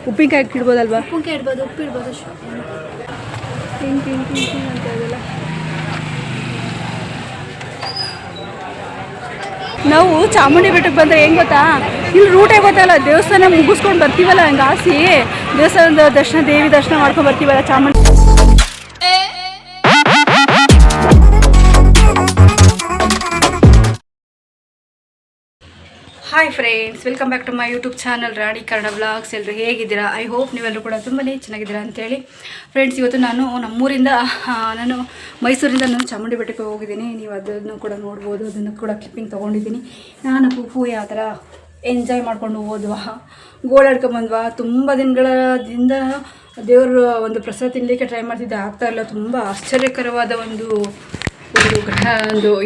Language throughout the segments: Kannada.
ಉಪ್ಪಿನಕಾಯಿ ಇಡ್ಬೋದಲ್ವಾ? ಉಪ್ಪಿನಕಾಯಿ ಇಡ್ಬೋದು, ಉಪ್ಪು ಇಡ್ಬೋದು. ಹಿಂಗೆ ಅಂತ ಇದೆಲ್ಲ. ನಾವು ಚಾಮುಂಡಿ ಬೆಟ್ಟಕ್ಕೆ ಬಂದರೆ ಹೆಂಗೆ ಗೊತ್ತಾ, ಇಲ್ಲಿ ರೂಟೇ ಗೊತ್ತಲ್ಲ, ದೇವಸ್ಥಾನ ಮುಗಿಸ್ಕೊಂಡು ಬರ್ತೀವಲ್ಲ, ಹಂಗೆ ಆಸಿ ದೇವಸ್ಥಾನದ ದರ್ಶನ, ದೇವಿ ದರ್ಶನ ಮಾಡ್ಕೊಂಡು ಬರ್ತೀವಲ್ಲ Chamundi. Hi friends, welcome back to my YouTube channel Rani Kannada vlogs. ಎಲ್ಲರೂ ಹೇಗಿದ್ದೀರಾ? ಐ ಹೋಪ್ ನೀವೆಲ್ಲರೂ ಕೂಡ ತುಂಬಾ ಚೆನ್ನಾಗಿದ್ದೀರಾ ಅಂತೇಳಿ. ಫ್ರೆಂಡ್ಸ್, ಇವತ್ತು ನಮ್ಮೂರಿಂದ ನಾನು ಮೈಸೂರಿಂದ ಚಾಮುಂಡಿ ಬೆಟ್ಟಕ್ಕೆ ಹೋಗಿದ್ದೀನಿ. ನೀವು ಅದನ್ನು ಕೂಡ ನೋಡ್ಬೋದು, ಅದನ್ನು ಕೂಡ ಕ್ಲಿಪ್ಪಿಂಗ್ ತೊಗೊಂಡಿದ್ದೀನಿ. ನಾನು ಪೂಪು ಯಾವ ಥರ ಎಂಜಾಯ್ ಮಾಡ್ಕೊಂಡು ಹೋದ್ವಾ, ಗೋಳಾಡ್ಕೊಂಬಂದ್ವಾ. ತುಂಬ ದಿನದಿಂದ ದೇವ್ರ ಒಂದು ಪ್ರಸಾದ ತಿನ್ನಲಿಕ್ಕೆ ಟ್ರೈ ಮಾಡ್ತಿದ್ದೆ, ಆಗ್ತಾಯಿಲ್ಲ. ತುಂಬ ಆಶ್ಚರ್ಯಕರವಾದ ಒಂದು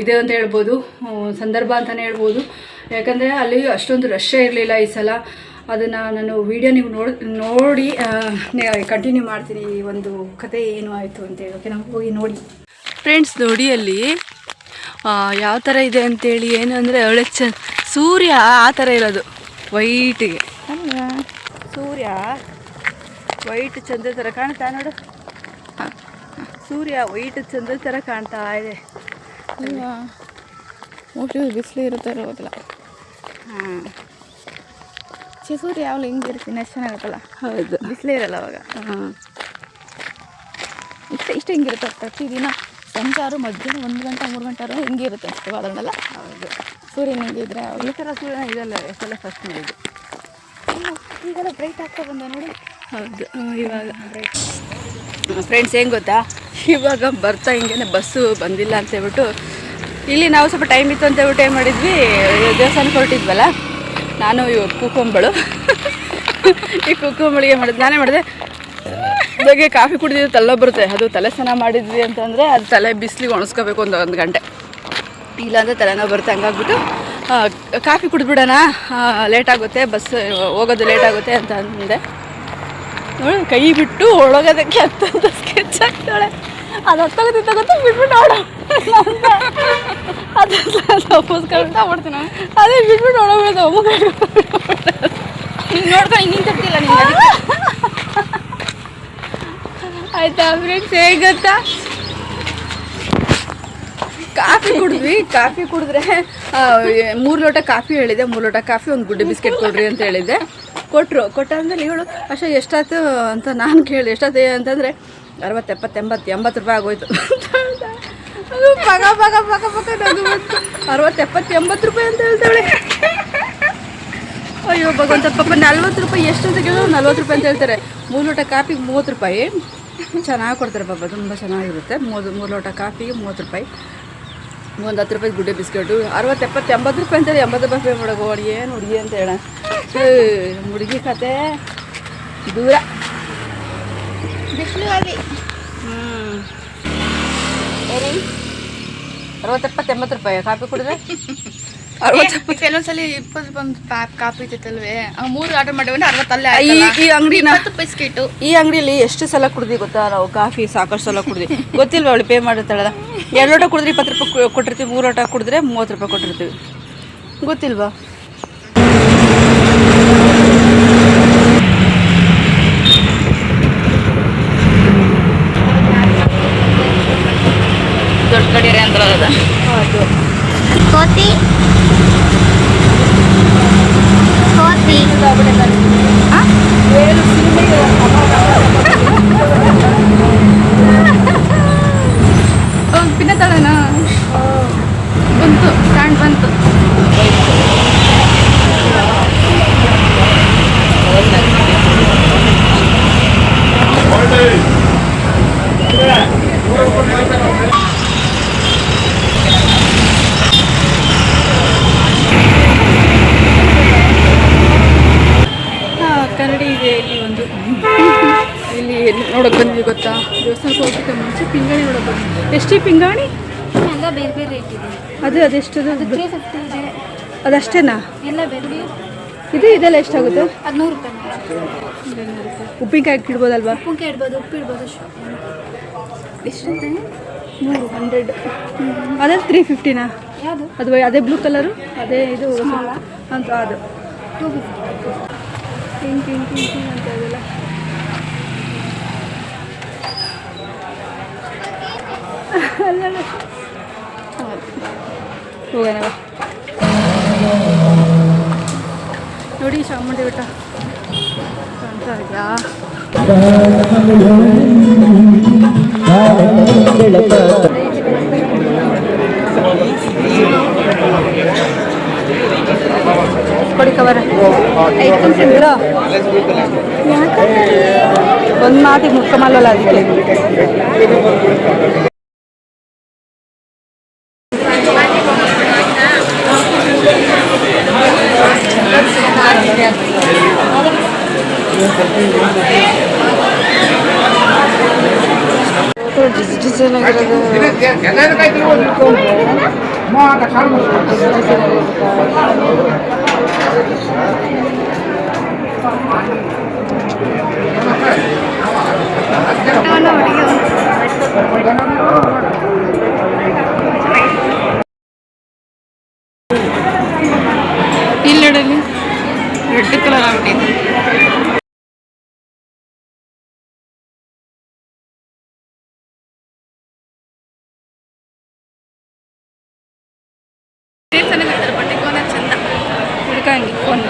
ಇದೆ ಅಂತ ಹೇಳ್ಬೋದು, ಸಂದರ್ಭ ಅಂತಲೇ ಹೇಳ್ಬೋದು. ಯಾಕಂದರೆ ಅಲ್ಲಿ ಅಷ್ಟೊಂದು ರಶ್ಶೇ ಇರಲಿಲ್ಲ ಈ ಸಲ. ಅದನ್ನು ನಾನು ವಿಡಿಯೋ ನೀವು ನೋಡಿ ಕಂಟಿನ್ಯೂ ಮಾಡ್ತೀನಿ, ಈ ಒಂದು ಕತೆ ಏನು ಆಯಿತು ಅಂತೇಳಿ. ಓಕೆ, ನಾವು ಹೋಗಿ ನೋಡಿ. ಫ್ರೆಂಡ್ಸ್ ನೋಡಿ, ಅಲ್ಲಿ ಯಾವ ಥರ ಇದೆ ಅಂತೇಳಿ. ಏನು ಅಂದರೆ ಒಳ್ಳೆ ಸೂರ್ಯ ಆ ಥರ ಇರೋದು, ವೈಟಿಗೆ ಸೂರ್ಯ ವೈಟ್ ಚಂದ್ರ ಥರ ಕಾಣ್ತಾ ನೋಡು. ಸೂರ್ಯ ವೈಟ್ ಚಂದ್ರ ಥರ ಕಾಣ್ತಾ ಇದೆ. ಮೋಸ್ಟ್ಲಿ ಬಿಸಿಲು ಇರುತ್ತೆ ಇರೋದಿಲ್ಲ. ಸೂರ್ಯ ಯಾವಾಗಲೂ ಹಿಂಗೆ ಇರ್ತೀನಿ, ಎಷ್ಟು ಚೆನ್ನಾಗಿರುತ್ತಲ್ಲ. ಹೌದು, ಬಿಸಿಲೇ ಇರಲ್ಲ ಅವಾಗ. ಇಷ್ಟು ಹಿಂಗಿರುತ್ತೆ ಪ್ರತಿದಿನ. ಸಂಚಾರು ಮಧ್ಯಾಹ್ನ 1 ಗಂಟೆ 3 ಗಂಟೆ ಹಿಂಗೆ ಇರುತ್ತೆ ಅಷ್ಟು ವಾತಾವರಣ. ಹೌದು, ಸೂರ್ಯನ ಹಿಂಗಿದ್ರೆ ಈ ಥರ ಸೂರ್ಯ ಇದೆಲ್ಲ ಎಷ್ಟೆಲ್ಲ ಫಸ್ಟ್ ನೋಡಿದ್ದು. ಈಗೆಲ್ಲ ಬ್ರೈಟ್ ಆಗ್ತಾ ಬಂದ ನೋಡಿ. ಹೌದು, ಇವಾಗ ಬ್ರೈಟ್. ಫ್ರೆಂಡ್ಸ್, ಏನು ಗೊತ್ತಾ, ಇವಾಗ ಬರ್ತಾ ಹಿಂಗೇನೆ ಬಸ್ಸು ಬಂದಿಲ್ಲ ಅಂತೇಳ್ಬಿಟ್ಟು ಇಲ್ಲಿ ನಾವು ಸ್ವಲ್ಪ ಟೈಮ್ ಇತ್ತು ಅಂತೇಳ್ಬಿಟ್ಟು ಏನು ಮಾಡಿದ್ವಿ, ದೇವಸ್ಥಾನಕ್ಕೆ ಹೊರಟಿದ್ವಲ್ಲ. ನಾನು ಇವಾಗ ಕೂಕೊಂಬಳು ಈ ಕೂಕೊಂಬಳಿಗೆ ಮಾಡಿದ್ದು ನಾನೇ ಮಾಡಿದೆ. ಬೆಳಗ್ಗೆ ಕಾಫಿ ಕುಡಿದಿದ್ದು ತಲೆ ಬರುತ್ತೆ, ಅದು ತಲೆ ಸ್ನಾನ ಮಾಡಿದ್ವಿ ಅಂತಂದರೆ ಅದು ತಲೆ ಬಿಸಿಲಿಗೆ ಒಣಸ್ಕೋಬೇಕು ಒಂದು ಗಂಟೆ, ಇಲ್ಲಾಂದರೆ ತಲೆನೋವು ಬರುತ್ತೆ. ಹಂಗಾಗ್ಬಿಟ್ಟು ಕಾಫಿ ಕುಡಿದ್ಬಿಡೋಣ, ಲೇಟ್ ಆಗುತ್ತೆ, ಬಸ್ ಹೋಗೋದು ಲೇಟ್ ಆಗುತ್ತೆ ಅಂತ ಅಂದೆ. ನೋಡಿ, ಕೈ ಬಿಟ್ಟು ಒಳಗೋದಕ್ಕೆ ಹತ್ತಂತ ಸ್ಕೆಚ್ ಆಗ್ತಾಳೆ. ಅದು ಹತ್ತೋಗುತ್ತೆ ಬಿಟ್ಬಿಟ್ಟು ಅವಳು ಅದಕ್ಕೋಸ್ಕರ ಅದೇ ಬಿಟ್ಬಿಟ್ಟು ಒಳಗೋದು. ನೋಡ್ಕೊಂಡು ಹಿಂಗೆ ತರ್ತಿಲ್ಲ ನೀವು. ಆಯ್ತಾ ಫ್ರೆಂಡ್ಸ್, ಹೇಗೆ ಗೊತ್ತಾ, ಕಾಫಿ ಕುಡಿದ್ವಿ. ಕಾಫಿ ಕುಡಿದ್ರೆ 3 ಲೋಟ ಕಾಫಿ ಹೇಳಿದೆ, 3 ಲೋಟ ಕಾಫಿ, 1 ಗುಡ್ಡೆ ಬಿಸ್ಕೆಟ್ ಕೊಡ್ರಿ ಅಂತ ಹೇಳಿದ್ದೆ. ಕೊಟ್ಟಾದ್ಮೇಲೆ ಇವಳು ಅಷ್ಟೇ ಎಷ್ಟಾಯ್ತು ಅಂತ ನಾನು ಕೇಳಿ, ಎಷ್ಟಾಯ್ತು ಅಂತಂದರೆ 60, 70, 80 ರೂಪಾಯಿ ಆಗೋಯ್ತು. ಅದು ಪಗ ನಗು ಬಂತು. 60, 70, 80 ರೂಪಾಯಿ ಅಂತ ಹೇಳ್ತಾಳೆ. ಅಯ್ಯೋ ಭಗವಂತ, ಪಾಪ 40 ರೂಪಾಯಿ ಎಷ್ಟು ಅಂತ ಕೇಳಿದ್ರು 40 ರೂಪಾಯಿ ಅಂತ ಹೇಳ್ತಾರೆ. 3 ಲೋಟ ಕಾಫಿಗೆ 30 ರೂಪಾಯಿ. ಚೆನ್ನಾಗಿ ಕೊಡ್ತಾರೆ ಪಾಪ, ತುಂಬ ಚೆನ್ನಾಗಿರುತ್ತೆ. 3 ಲೋಟ ಕಾಫಿಗೆ 30 ರೂಪಾಯಿ, 10 ರೂಪಾಯಿ ಗುಡ್ಡೆ ಬಿಸ್ಕೆಟು. 60, 70, 80 ರೂಪಾಯಿ ಅಂತೇಳಿ 80 ರೂಪಾಯಿ ಮಾಡೋದು. ಏನು ಹುಡುಗಿ ಅಂತ ಹೇಳ, ಹುಡುಗಿ ಕತೆ ದೂರ. ಬಿಸಿಲು ಅಲ್ಲಿ 60, 70, 80 ರೂಪಾಯಿ ಕಾಫಿ ಕುಡಿದ್ರೆ 60. ಕೆಲವೊಂದ್ಸಲಿ 20 ರೂಪಾಯಿ ಕಾಫಿ ಇರ್ತೈತಲ್ವೇ, 3 ಆರ್ಡರ್ ಮಾಡಿದ್ರೆ 60 ಅಲ್ಲೇ. ಈ ಅಂಗಡಿನ 20 ಬಿಸ್ಕೆಟು. ಈ ಅಂಗಡಿಯಲ್ಲಿ ಎಷ್ಟು ಸಲ ಕುಡ್ದು ಗೊತ್ತಾ ನಾವು ಕಾಫಿ? ಸಾಕಷ್ಟು ಸಲ ಕುಡ್ದು. ಗೊತ್ತಿಲ್ವ ಅವಳು ಪೇ ಮಾಡಿರ್ತಾಳಲ್ಲ. 2 ಲೋಟ ಕುಡಿದ್ರೆ 20 ರೂಪಾಯಿ ಕೊಟ್ಟಿರ್ತೀವಿ, 3 ಲೋಟ ಕುಡಿದ್ರೆ 30 ರೂಪಾಯಿ ಕೊಟ್ಟಿರ್ತೀವಿ. ಗೊತ್ತಿಲ್ವಾ? ದೊಡ್ಡ ಕಡೆ ಅಂತ ಅದು ಕೋತಿ ಪಿನ್ನ ತಳನ ಬಂತು, ಸ್ಟ್ಯಾಂಡ್ ಬಂತು. ಕನ್ನಡಿ ಇದೆ ಇಲ್ಲಿ ಒಂದು. ಇಲ್ಲಿ ನೋಡೋಕೆ ಬಂದ್ವಿ ಗೊತ್ತಾ, ದೇವಸ್ಥಾನಕ್ಕೆ ಹೋಗ್ಲಿಕ್ಕೆ ಮುಂಚೆ ಪಿಂಗಾಣಿ ನೋಡೋಕೆ ಬಂದ್ವಿ. ಎಷ್ಟು ಪಿಂಗಾಣಿ? ಎಲ್ಲ ಬೇರೆ ಬೇರೆ ರೇಟ್ ಇದೆ. ಅದೆಷ್ಟು? 350 ಇದೆ. ಅದಷ್ಟೇನಾ? ಎಲ್ಲ ಬೇರೆ. ಇದೆಲ್ಲ ಎಷ್ಟಾಗುತ್ತೆ? ಅದು 100 ರೂಪಾಯಿ. ಉಪ್ಪಿನಕಾಯಿ ಇಡ್ಬೋದಲ್ವಾ? ಉಪ್ಪಿನಕಾಯಿ ಇಡ್ಬೋದು, ಉಪ್ಪು ಇಡ್ಬೋದು. ಎಷ್ಟಂತೆ? 100. ಅದೇ 350ನಾ? ಯಾವುದು? ಅದು ಅದೇ ಬ್ಲೂ ಕಲರು, ಅದೇ ಇದು ಅಂತ. ಅದು 250. ಹಿಂಗೆ ಹಿಂಗೆ ಹಿಂಗೆ ಅಂತ ಇದೆಲ್ಲ. ಅಲ್ಲ ಹೋಗೋಣ ನೋಡಿ ಚಾಮುಂಡಿ ಬೆಟ್ಟ ಕಾಣ್ತಾ ಇದೆಯಾ? ಕೊಡಿ ಕವರ್ ಒಂದು ಮಾತಿಗೆ ಮುಕ್ಕಮಲ್ಲ ಅದಕ್ಕೆ. ಇಲ್ಲಡಲಿ ರೆಡ್ ಕಲರ್ ಆಗ್ಬಿಟ್ಟಿದೆ. ಚಂದ ಹುಡ್ಕಂಗಿ ಫೋನ್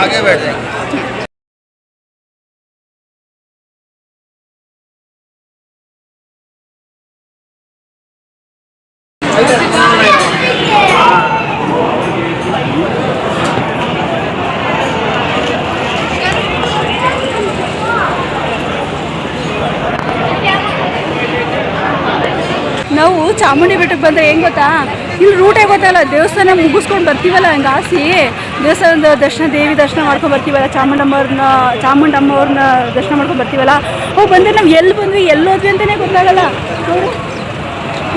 आगे बैठ जाएंगे। ನಾವು ಚಾಮುಂಡಿ ಬೆಟ್ಟಕ್ಕೆ ಬಂದರೆ ಹೆಂಗೆ ಗೊತ್ತಾ, ಇಲ್ಲಿ ರೂಟೇ ಗೊತ್ತಲ್ಲ, ದೇವಸ್ಥಾನ ಮುಗಿಸ್ಕೊಂಡು ಬರ್ತೀವಲ್ಲ ಹಂಗೆ ಆಸಿ ದೇವಸ್ಥಾನದ ದರ್ಶನ, ದೇವಿ ದರ್ಶನ ಮಾಡ್ಕೊಂಡು ಬರ್ತೀವಲ್ಲ, ಚಾಮುಂಡಮ್ಮವ್ರನ್ನ ದರ್ಶನ ಮಾಡ್ಕೊಂಡು ಬರ್ತೀವಲ್ಲ, ಅವು ಬಂದರೆ ನಾವು ಎಲ್ಲಿ ಬಂದ್ವಿ ಎಲ್ಲೋದ್ವಿ ಅಂತಲೇ ಗೊತ್ತಾಗಲ್ಲ. ನೋಡಿ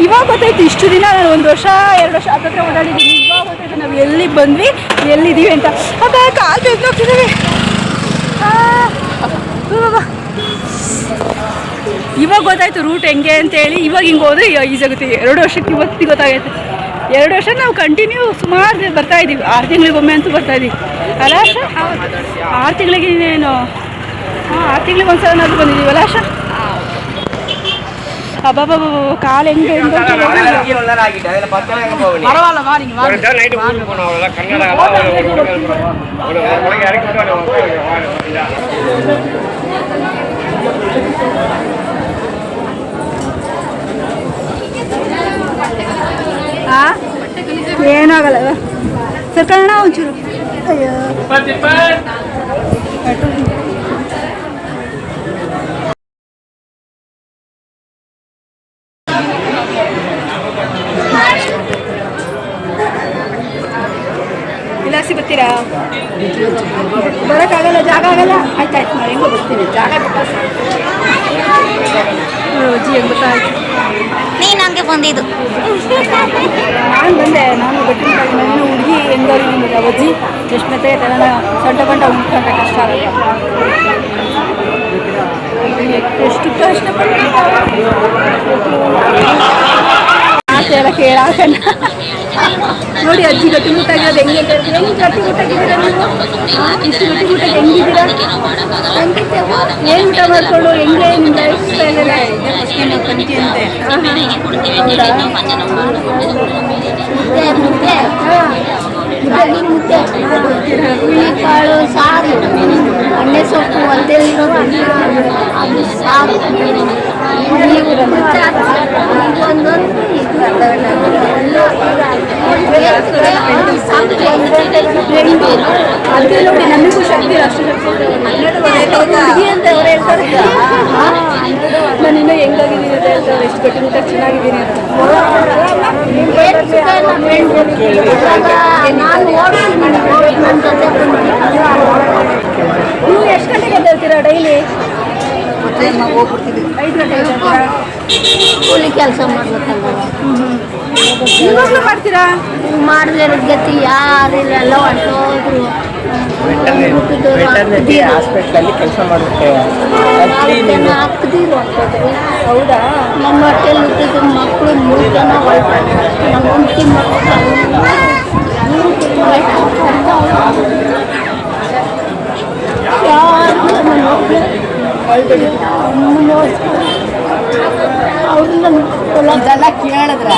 ಇವಾಗ ಗೊತ್ತಾಯ್ತು, ಇಷ್ಟು ದಿನ ನಾನು 1 ವರ್ಷ 2 ವರ್ಷ ಹತ್ತತ್ರ ಓಡಾಡಿದ್ದೀನಿ, ಇವಾಗ ಗೊತ್ತಾಯ್ತು ನಾವು ಎಲ್ಲಿ ಬಂದ್ವಿ ಎಲ್ಲಿದ್ದೀವಿ ಅಂತ. ಆಗ ಕಾಲು ಬೇಗ್ನೋಗ್ತಿದ್ದೀವಿ. ಇವಾಗ ಗೊತ್ತಾಯ್ತು ರೂಟ್ ಹೆಂಗೆ ಅಂತೇಳಿ. ಇವಾಗ ಹಿಂಗೆ ಹೋದ್ರೆ ಈಸಿ ಆಗುತ್ತೆ. 2 ವರ್ಷಕ್ಕೆ ಇವತ್ತಿಗೆ ಗೊತ್ತಾಗೈತೆ. 2 ವರ್ಷ ನಾವು ಕಂಟಿನ್ಯೂ ಸುಮಾರು ಬರ್ತಾಯಿದ್ದೀವಿ. 6 ತಿಂಗಳಿಗೊಮ್ಮೆ ಅಂತೂ ಬರ್ತಾಯಿದ್ದೀವಿ ಅಲ್ಲ ಆಶಾ? 6 ತಿಂಗಳಿಗೆ ಇನ್ನೇನು 6 ತಿಂಗಳಿಗೆ ಒಂದ್ಸಲ ನಾವು ಬಂದಿದ್ದೀವಲ್ಲ ಆಶಾ? ಅಬ್ಬಾ ಕಾಲು ಹೆಂಗೆ ಏನಾಗಲ್ಲ ಸರ್ಕಣ ಒಂಚೂರು. ಇಲಾಸಿ ಬರ್ತೀರಾ? ಬರೋಕ್ಕಾಗಲ್ಲ, ಜಾಗ ಆಗಲ್ಲ. ಆಯ್ತಾಯ್ತು ನಾವು ಹೆಂಗೋ ಬರ್ತೀನಿ. ಜಾಗ ಅಜ್ಜಿ ಹೆಂಗೆ ಗೊತ್ತಾಯ್ತು? ನೀನು ಹಂಗೆ ಬಂದಿದ್ದು. ನಾನು ಬಂದೆ, ನಾನು ಗಟ್ಟಿ ನನ್ನ ಹುಡುಗಿ ಹೆಂಗಾಗಿದ್ದೀನಿ ಅಜ್ಜಿ ಎಷ್ಟು ಮೆತ್ತಗೆ ತಗೋಣ ಸೊಂಟ ಗಂಟ ಉಂಟಂತ ಕಷ್ಟ ಆಗಲ್ಲ. ಎಷ್ಟು ಕಷ್ಟಪಟ್ಟು ಆಸೆ ಎಲ್ಲ ಕೇಳಾಕಲ್ಲ. ನೋಡಿ ಅಜ್ಜಿ ಗಟ್ಟಿಮುಟ್ಟಾಗಿರೋದು ಹೆಂಗೆ ಹೆಂಗೆ ಗಟ್ಟಿಮುಟ್ಟಾಗಿದ್ದೀರಾ ನೀವು? ಇಷ್ಟು ಗಟ್ಟಿಮುಟ್ಟಾಗಿ ಹೆಂಗಿದ್ದೀರಾ? ಏನು ಊಟ ಮಾಡಿಕೊಂಡು ಹೆಂಗೆ ನಿಮ್ಮ ಲೈಫ್ ಸ್ಟೈಲ್ ಎಲ್ಲ ಕಾಳು ಸಾರು, ಎಣ್ಣೆ ಸೊಪ್ಪು ಅಂತೇಳಿರೋ ಅದು ಸಾರು, ಅದೇ ನೋಡಿ ನಮಗೂ ಶಕ್ತಿ ಅಷ್ಟು ಶಕ್ತಿ ಅಂತ ಅವ್ರು ಹೇಳ್ತಾರೆ. ನಾನು ಇನ್ನೂ ಹೆಂಗಾಗಿದ್ದೀನಿ ಅಂತ ಹೇಳ್ತಾರೆ, ಎಷ್ಟು ಗಟ್ಟಿಮುಟ್ಟ ಚೆನ್ನಾಗಿದ್ದೀನಿ ಅಂತ. ನೀವು ಎಷ್ಟು ಗಂಟೆಗೆ ಎದ್ದೇಳ್ತೀರಾ ಡೈಲಿ? ಮತ್ತೆ ನಾವು ಹೋಗ್ಬಿಡ್ತೀವಿ 5 ಗಂಟೆಗೆ ಬರ್ತೀರಾ? ಕೂಲಿ ಕೆಲಸ ಮಾಡ್ಬೇಕಲ್ವ. ಇವಾಗಲೂ ಮಾಡ್ತೀರಾ? ಮಾಡಿದ್ರೆ ಗತಿ ಯಾರಿಲ್ಲ, ಎಲ್ಲ ಹೊಂಟೋದ್ರು. ಹಾಸ್ಪಿಟ್ಲಲ್ಲಿ ಕೆಲಸ ಮಾಡುತ್ತೆ. ಹಾಕ್ದಿರು ಹೊಂಟೋದ್ರು. ಹೌದಾ? ನನ್ನ ಹೊಟ್ಟೆಲಿ ಇದ್ದಿದ್ದು ಮಕ್ಕಳು 3 ಜನ ಹೊರಟು. ನಮ್ಮ ಹೆಂಡತಿ ಮಕ್ಕಳು ಇದೆಲ್ಲ ಕೇಳಿದ್ರ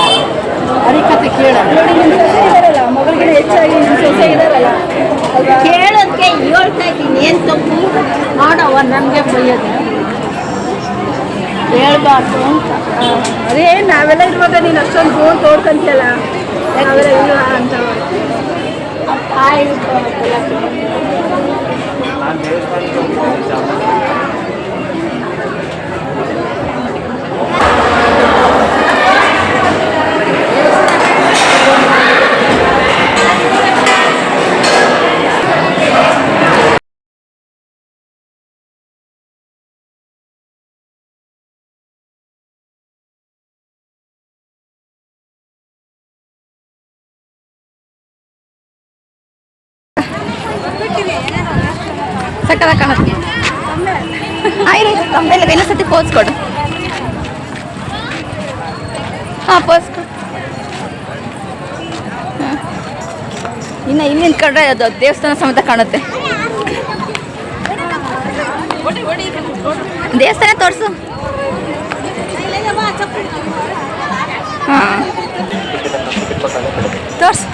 ಹರಿಕತೆ ಕೇಳಿದ್ರೆ ಮಗಳಿಗೆ ಹೆಚ್ಚಾಗಿ ಸೊಸೆ ಇದಾರಲ್ಲ ಕೇಳೋದಕ್ಕೆ ಹೇಳ್ತಾ ಇದ್ದೀನಿ. ಏನು ತಪ್ಪು ಮಾಡವ ನನಗೆ ಬೈಯೋದು ಹೇಳ್ಬಾರ್ದು ಅಂತ. ಅದೇ ನಾವೆಲ್ಲ ಇರುವಾಗ ನೀನು ಅಷ್ಟೊಂದು ಫೋನ್ ತೋಡ್ಕಂತಿಯಲ್ಲ, ನಾವೆಲ್ಲ ಇಲ್ಲ ಅಂತ. ತಾಯಿ ಸಕ್ಕದ ಕಾಣುತ್ತೆ. ಆಯ್ತು ಕಂಬೆಲ್ಲ ಇನ್ನೊಂದ್ಸತಿ ಪೋಸ್ ಕೊಡು. ಹಾಂ ಪೋಸ್ ಕೊಡು. ಇನ್ನು ಇಲ್ಲಿ ನಿಂತ್ಕೊಂಡ್ರೆ ಅದು ದೇವಸ್ಥಾನ ಸಮೇತ ಕಾಣುತ್ತೆ. ದೇವಸ್ಥಾನ ತೋರಿಸು. ಹಾಂ ತೋರಿಸು.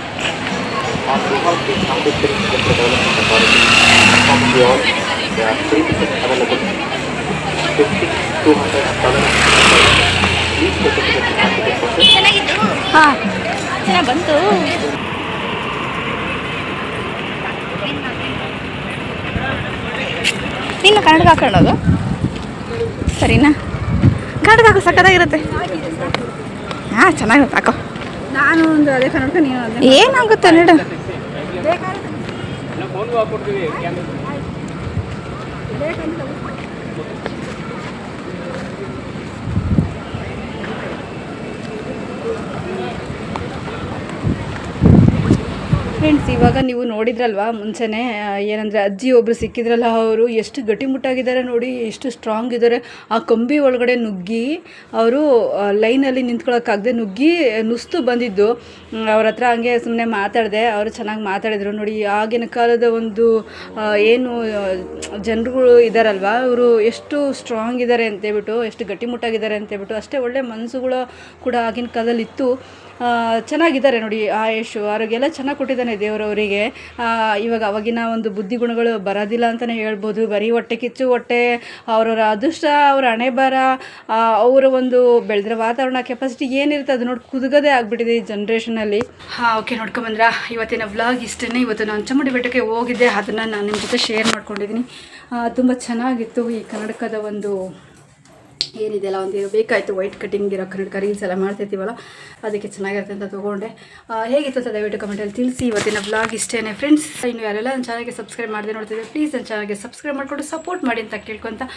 ಹಾಂ ಚೆನ್ನಾಗಿ ಬಂತು. ನೀನು ಕನ್ನಡಕ ಹಾಕೊಳ್ಳೋದು ಸರಿನಾ? ಕನ್ನಡಕ ಹಾಕೋ ಸಕ್ಕತ್ತಾಗಿರುತ್ತೆ. ಹಾಂ ಚೆನ್ನಾಗಿರುತ್ತೆ ಹಾಕೋ. ನಾನು ಒಂದು ಅದೇ ಕನ್ನಡಕ, ನೀನು ಅದೇ. ಏನಾಗುತ್ತೆ ನೋಡು. ಫ್ರೆಂಡ್ಸ್, ಇವಾಗ ನೀವು ನೋಡಿದ್ರಲ್ವಾ ಮುಂಚೆನೇ ಏನಂದರೆ ಅಜ್ಜಿ ಒಬ್ಬರು ಸಿಕ್ಕಿದ್ರಲ್ಲ, ಅವರು ಎಷ್ಟು ಗಟ್ಟಿಮುಟ್ಟಾಗಿದ್ದಾರೆ ನೋಡಿ, ಎಷ್ಟು ಸ್ಟ್ರಾಂಗ್ ಇದ್ದಾರೆ. ಆ ಕಂಬಿ ಒಳಗಡೆ ನುಗ್ಗಿ ಅವರು ಲೈನಲ್ಲಿ ನಿಂತ್ಕೊಳ್ಳೋಕ್ಕಾಗದೆ ನುಸ್ತು ಬಂದಿದ್ದು. ಅವ್ರ ಹತ್ರ ಹಂಗೆ ಸುಮ್ಮನೆ ಮಾತಾಡಿದೆ. ಅವರು ಚೆನ್ನಾಗಿ ಮಾತಾಡಿದರು ನೋಡಿ. ಆಗಿನ ಕಾಲದ ಒಂದು ಏನು ಜನರುಗಳು ಇದ್ದಾರಲ್ವ, ಅವರು ಎಷ್ಟು ಸ್ಟ್ರಾಂಗ್ ಇದ್ದಾರೆ ಅಂತೇಳ್ಬಿಟ್ಟು, ಎಷ್ಟು ಗಟ್ಟಿಮುಟ್ಟಾಗಿದ್ದಾರೆ ಅಂತೇಳ್ಬಿಟ್ಟು, ಅಷ್ಟೇ ಒಳ್ಳೆ ಮನಸ್ಸುಗಳು ಕೂಡ ಆಗಿನ ಕಾಲದಲ್ಲಿ ಇತ್ತು. ಚೆನ್ನಾಗಿದ್ದಾರೆ ನೋಡಿ. ಆಯುಷು ಆರೋಗ್ಯ ಎಲ್ಲ ಚೆನ್ನಾಗಿ ಕೊಟ್ಟಿದ್ದಾನೆ ದೇವರವರಿಗೆ. ಇವಾಗ ಅವಾಗಿನ ಒಂದು ಬುದ್ಧಿಗುಣಗಳು ಬರೋದಿಲ್ಲ ಅಂತಲೇ ಹೇಳ್ಬೋದು. ಬರೀ ಹೊಟ್ಟೆ ಕಿಚ್ಚು, ಅವರವರ ಅದೃಷ್ಟ, ಅವರ ಹಣೆ ಬರ, ಅವರ ಒಂದು ಬೆಳೆದಿರೋ ವಾತಾವರಣ, ಕೆಪಾಸಿಟಿ ಏನಿರುತ್ತೆ ಅದು ನೋಡಿ ಕುದುಗದೇ ಆಗಿಬಿಟ್ಟಿದೆ ಈ ಜನ್ರೇಷನಲ್ಲಿ. ಓಕೆ, ನೋಡ್ಕೊಂಬಂದ್ರ ಇವತ್ತಿನ ವ್ಲಾಗ್ ಇಷ್ಟೇ. ಇವತ್ತು ನಾನು ಚಾಮುಂಡಿ ಬೆಟ್ಟಕ್ಕೆ ಹೋಗಿದ್ದೆ, ಅದನ್ನು ನಾನು ನಿಮ್ಮ ಜೊತೆ ಶೇರ್ ಮಾಡ್ಕೊಂಡಿದ್ದೀನಿ. ತುಂಬ ಚೆನ್ನಾಗಿತ್ತು. ಈ ಕನ್ನಡಕದ ಒಂದು ಏನಿದೆಯಲ್ಲ, ಒಂದು ಬೇಕಾಯಿತು ವೈಟ್ ಕಟ್ಟಿಂಗ್ ಇರೋ ಕನ್ನಡಕ ರೀಲ್ಸ್ ಎಲ್ಲ ಮಾಡ್ತಿರ್ತೀವಲ್ಲ, ಅದಕ್ಕೆ ಚೆನ್ನಾಗಿರುತ್ತೆ ಅಂತ ತೊಗೊಂಡೆ. ಹೇಗಿತ್ತು ಅಂತ ದಯವಿಟ್ಟು ಕಮೆಂಟಲ್ಲಿ ತಿಳಿಸಿ. ಇವತ್ತಿನ ವ್ಲಾಗ್ ಇಷ್ಟೇ ಫ್ರೆಂಡ್ಸ್. ಇನ್ನು ಯಾರೆಲ್ಲ ನನ್ನ ಚಾನಲ್ಗೆ ಸಬ್ಸ್ಕ್ರೈಬ್ ಮಾಡದೆ ನೋಡ್ತಿದ್ದೆ, ಪ್ಲೀಸ್ ನನ್ನ ಚಾನಲ್ಗೆ ಸಬ್ಸ್ಕ್ರೈಬ್ ಮಾಡಿಕೊಂಡು ಸಪೋರ್ಟ್ ಮಾಡಿ ಅಂತ ಕೇಳ್ಕೊತ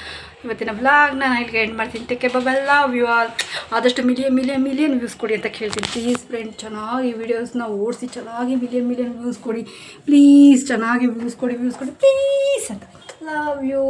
ಇವತ್ತಿನ ವ್ಲಾಗ್ನ ನಾನು ಇಲ್ಲಿಗೆ ಎಂಡ್ ಮಾಡ್ತೀನಿ. Take care, bye, love you all. ಆದಷ್ಟು ಮಿಲಿಯನ್ ವ್ಯೂಸ್ ಕೊಡಿ ಅಂತ ಕೇಳ್ತೀನಿ ಪ್ಲೀಸ್ ಫ್ರೆಂಡ್. ಚೆನ್ನಾಗಿ ವೀಡಿಯೋಸ್ನ ಓಡಿಸಿ ಚೆನ್ನಾಗಿ ಮಿಲಿಯನ್ ವ್ಯೂಸ್ ಕೊಡಿ ಪ್ಲೀಸ್. ಚೆನ್ನಾಗಿ ವ್ಯೂಸ್ ಕೊಡಿ ಪ್ಲೀಸ್ ಅಂತ. Love you.